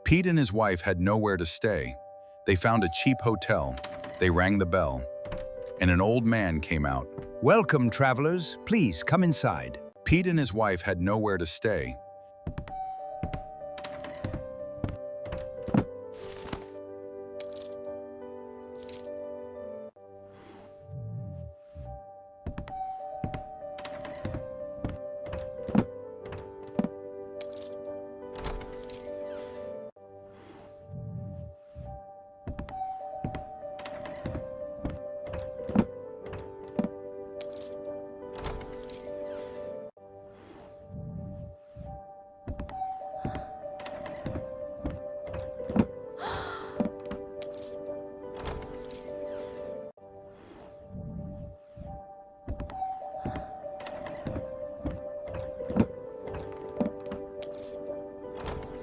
Pete and his wife had nowhere to stay. They found a cheap hotel. They rang the bell, and an old man came out. Welcome, travelers. Please come inside. Pete and his wife had nowhere to stay.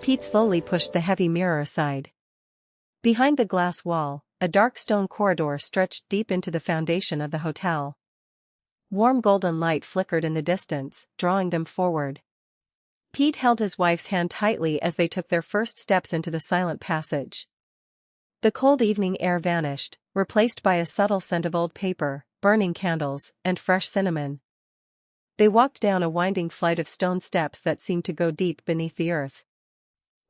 Pete slowly pushed the heavy mirror aside. Behind the glass wall, a dark stone corridor stretched deep into the foundation of the hotel. Warm golden light flickered in the distance, drawing them forward. Pete held his wife's hand tightly as they took their first steps into the silent passage. The cold evening air vanished, replaced by a subtle scent of old paper, burning candles, and fresh cinnamon. They walked down a winding flight of stone steps that seemed to go deep beneath the earth.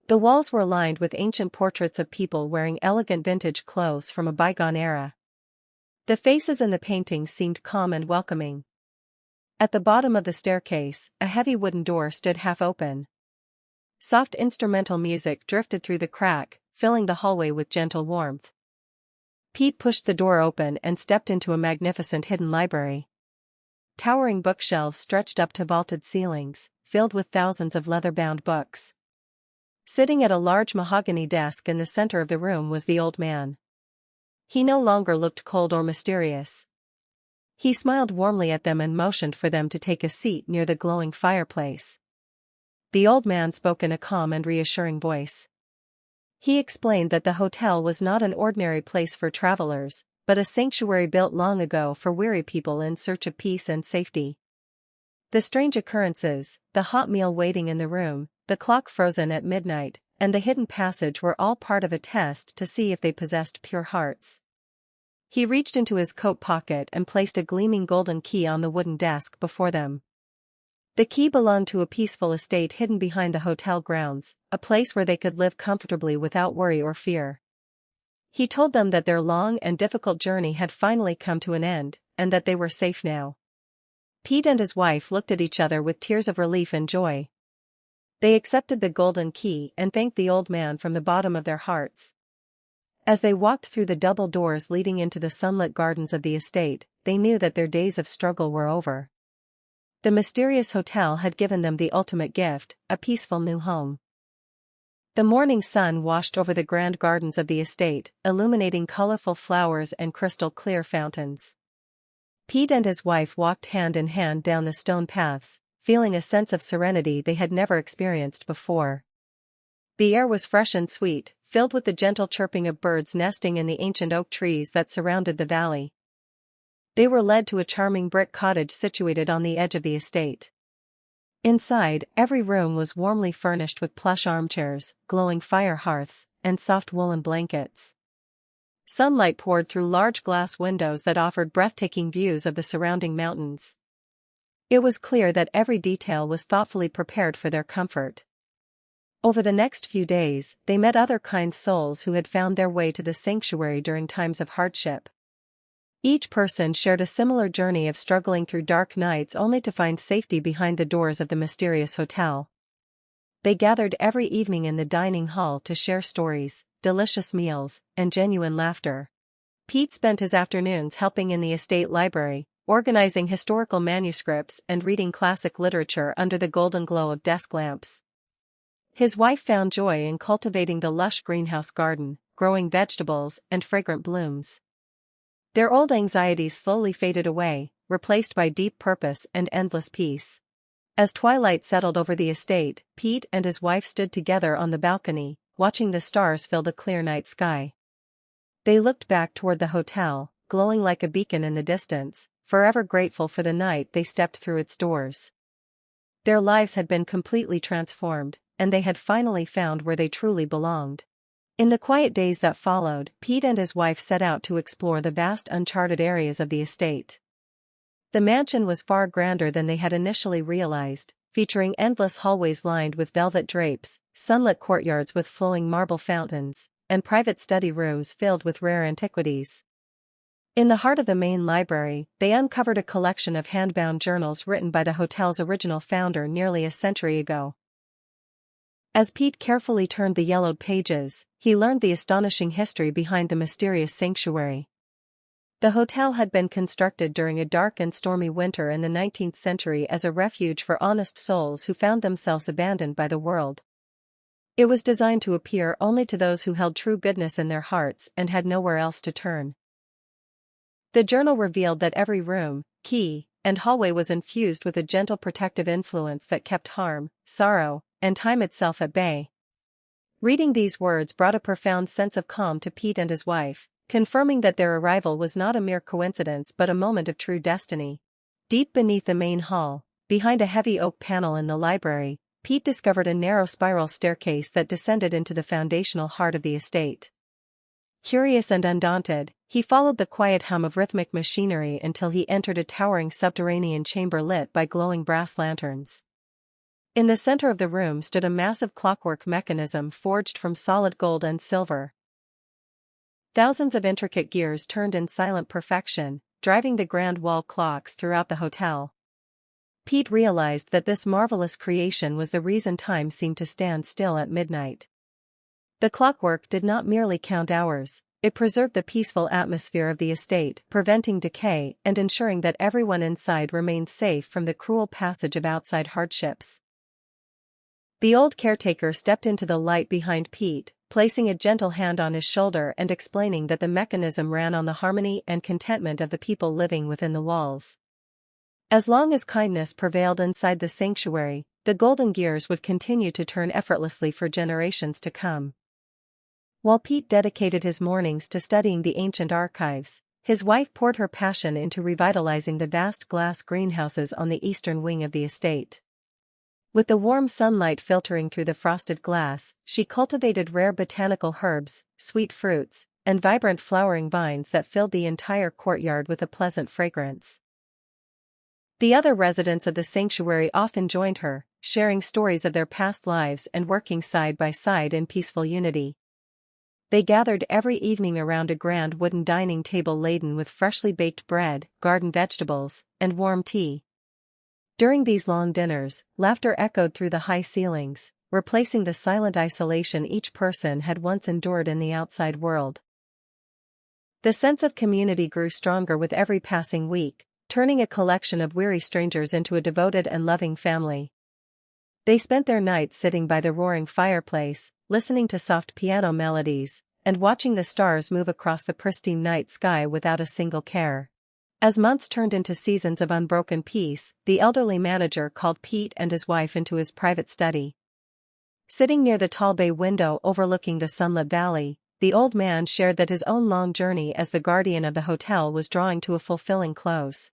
The walls were lined with ancient portraits of people wearing elegant vintage clothes from a bygone era. The faces in the paintings seemed calm and welcoming. At the bottom of the staircase, a heavy wooden door stood half open. Soft instrumental music drifted through the crack, filling the hallway with gentle warmth. Pete pushed the door open and stepped into a magnificent hidden library. Towering bookshelves stretched up to vaulted ceilings, filled with thousands of leather-bound books. Sitting at a large mahogany desk in the center of the room was the old man. He no longer looked cold or mysterious. He smiled warmly at them and motioned for them to take a seat near the glowing fireplace. The old man spoke in a calm and reassuring voice. He explained that the hotel was not an ordinary place for travelers, but a sanctuary built long ago for weary people in search of peace and safety. The strange occurrences, the hot meal waiting in the room, the clock frozen at midnight, and the hidden passage were all part of a test to see if they possessed pure hearts. He reached into his coat pocket and placed a gleaming golden key on the wooden desk before them. The key belonged to a peaceful estate hidden behind the hotel grounds, a place where they could live comfortably without worry or fear. He told them that their long and difficult journey had finally come to an end, and that they were safe now. Pete and his wife looked at each other with tears of relief and joy. They accepted the golden key and thanked the old man from the bottom of their hearts. As they walked through the double doors leading into the sunlit gardens of the estate, they knew that their days of struggle were over. The mysterious hotel had given them the ultimate gift, a peaceful new home. The morning sun washed over the grand gardens of the estate, illuminating colorful flowers and crystal-clear fountains. Pete and his wife walked hand in hand down the stone paths, feeling a sense of serenity they had never experienced before. The air was fresh and sweet, filled with the gentle chirping of birds nesting in the ancient oak trees that surrounded the valley. They were led to a charming brick cottage situated on the edge of the estate. Inside, every room was warmly furnished with plush armchairs, glowing fire hearths, and soft woolen blankets. Sunlight poured through large glass windows that offered breathtaking views of the surrounding mountains. It was clear that every detail was thoughtfully prepared for their comfort. Over the next few days, they met other kind souls who had found their way to the sanctuary during times of hardship. Each person shared a similar journey of struggling through dark nights only to find safety behind the doors of the mysterious hotel. They gathered every evening in the dining hall to share stories, delicious meals, and genuine laughter. Pete spent his afternoons helping in the estate library, organizing historical manuscripts and reading classic literature under the golden glow of desk lamps. His wife found joy in cultivating the lush greenhouse garden, growing vegetables and fragrant blooms. Their old anxieties slowly faded away, replaced by deep purpose and endless peace. As twilight settled over the estate, Pete and his wife stood together on the balcony, watching the stars fill the clear night sky. They looked back toward the hotel, glowing like a beacon in the distance, forever grateful for the night they stepped through its doors. Their lives had been completely transformed, and they had finally found where they truly belonged. In the quiet days that followed, Pete and his wife set out to explore the vast uncharted areas of the estate. The mansion was far grander than they had initially realized, featuring endless hallways lined with velvet drapes, sunlit courtyards with flowing marble fountains, and private study rooms filled with rare antiquities. In the heart of the main library, they uncovered a collection of hand-bound journals written by the hotel's original founder nearly a century ago. As Pete carefully turned the yellowed pages, he learned the astonishing history behind the mysterious sanctuary. The hotel had been constructed during a dark and stormy winter in the 19th century as a refuge for honest souls who found themselves abandoned by the world. It was designed to appear only to those who held true goodness in their hearts and had nowhere else to turn. The journal revealed that every room, key, and hallway was infused with a gentle protective influence that kept harm, sorrow, and time itself at bay. Reading these words brought a profound sense of calm to Pete and his wife, confirming that their arrival was not a mere coincidence but a moment of true destiny. Deep beneath the main hall, behind a heavy oak panel in the library, Pete discovered a narrow spiral staircase that descended into the foundational heart of the estate. Curious and undaunted, he followed the quiet hum of rhythmic machinery until he entered a towering subterranean chamber lit by glowing brass lanterns. In the center of the room stood a massive clockwork mechanism forged from solid gold and silver. Thousands of intricate gears turned in silent perfection, driving the grand wall clocks throughout the hotel. Pete realized that this marvelous creation was the reason time seemed to stand still at midnight. The clockwork did not merely count hours, it preserved the peaceful atmosphere of the estate, preventing decay and ensuring that everyone inside remained safe from the cruel passage of outside hardships. The old caretaker stepped into the light behind Pete, placing a gentle hand on his shoulder and explaining that the mechanism ran on the harmony and contentment of the people living within the walls. As long as kindness prevailed inside the sanctuary, the golden gears would continue to turn effortlessly for generations to come. While Pete dedicated his mornings to studying the ancient archives, his wife poured her passion into revitalizing the vast glass greenhouses on the eastern wing of the estate. With the warm sunlight filtering through the frosted glass, she cultivated rare botanical herbs, sweet fruits, and vibrant flowering vines that filled the entire courtyard with a pleasant fragrance. The other residents of the sanctuary often joined her, sharing stories of their past lives and working side by side in peaceful unity. They gathered every evening around a grand wooden dining table laden with freshly baked bread, garden vegetables, and warm tea. During these long dinners, laughter echoed through the high ceilings, replacing the silent isolation each person had once endured in the outside world. The sense of community grew stronger with every passing week, turning a collection of weary strangers into a devoted and loving family. They spent their nights sitting by the roaring fireplace, listening to soft piano melodies, and watching the stars move across the pristine night sky without a single care. As months turned into seasons of unbroken peace, the elderly manager called Pete and his wife into his private study. Sitting near the tall bay window overlooking the sunlit valley, the old man shared that his own long journey as the guardian of the hotel was drawing to a fulfilling close.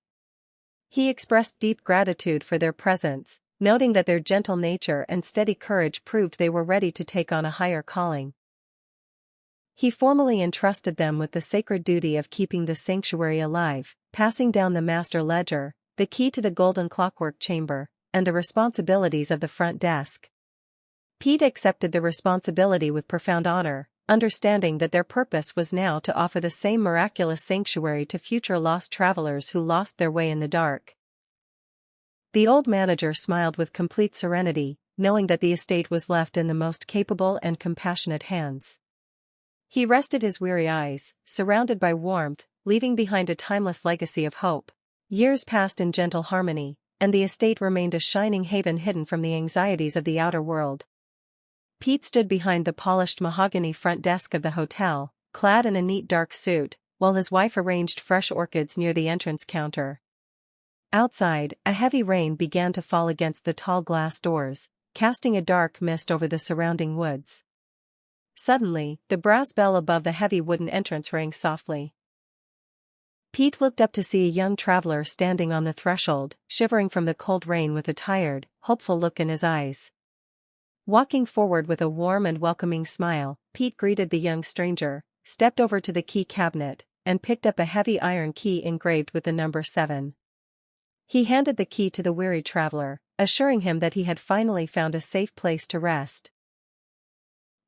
He expressed deep gratitude for their presence, noting that their gentle nature and steady courage proved they were ready to take on a higher calling. He formally entrusted them with the sacred duty of keeping the sanctuary alive, passing down the master ledger, the key to the golden clockwork chamber, and the responsibilities of the front desk. Pete accepted the responsibility with profound honor, understanding that their purpose was now to offer the same miraculous sanctuary to future lost travelers who lost their way in the dark. The old manager smiled with complete serenity, knowing that the estate was left in the most capable and compassionate hands. He rested his weary eyes, surrounded by warmth, leaving behind a timeless legacy of hope. Years passed in gentle harmony, and the estate remained a shining haven hidden from the anxieties of the outer world. Pete stood behind the polished mahogany front desk of the hotel, clad in a neat dark suit, while his wife arranged fresh orchids near the entrance counter. Outside, a heavy rain began to fall against the tall glass doors, casting a dark mist over the surrounding woods. Suddenly, the brass bell above the heavy wooden entrance rang softly. Pete looked up to see a young traveler standing on the threshold, shivering from the cold rain with a tired, hopeful look in his eyes. Walking forward with a warm and welcoming smile, Pete greeted the young stranger, stepped over to the key cabinet, and picked up a heavy iron key engraved with the number 7. He handed the key to the weary traveler, assuring him that he had finally found a safe place to rest.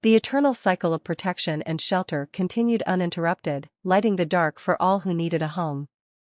The eternal cycle of protection and shelter continued uninterrupted, lighting the dark for all who needed a home.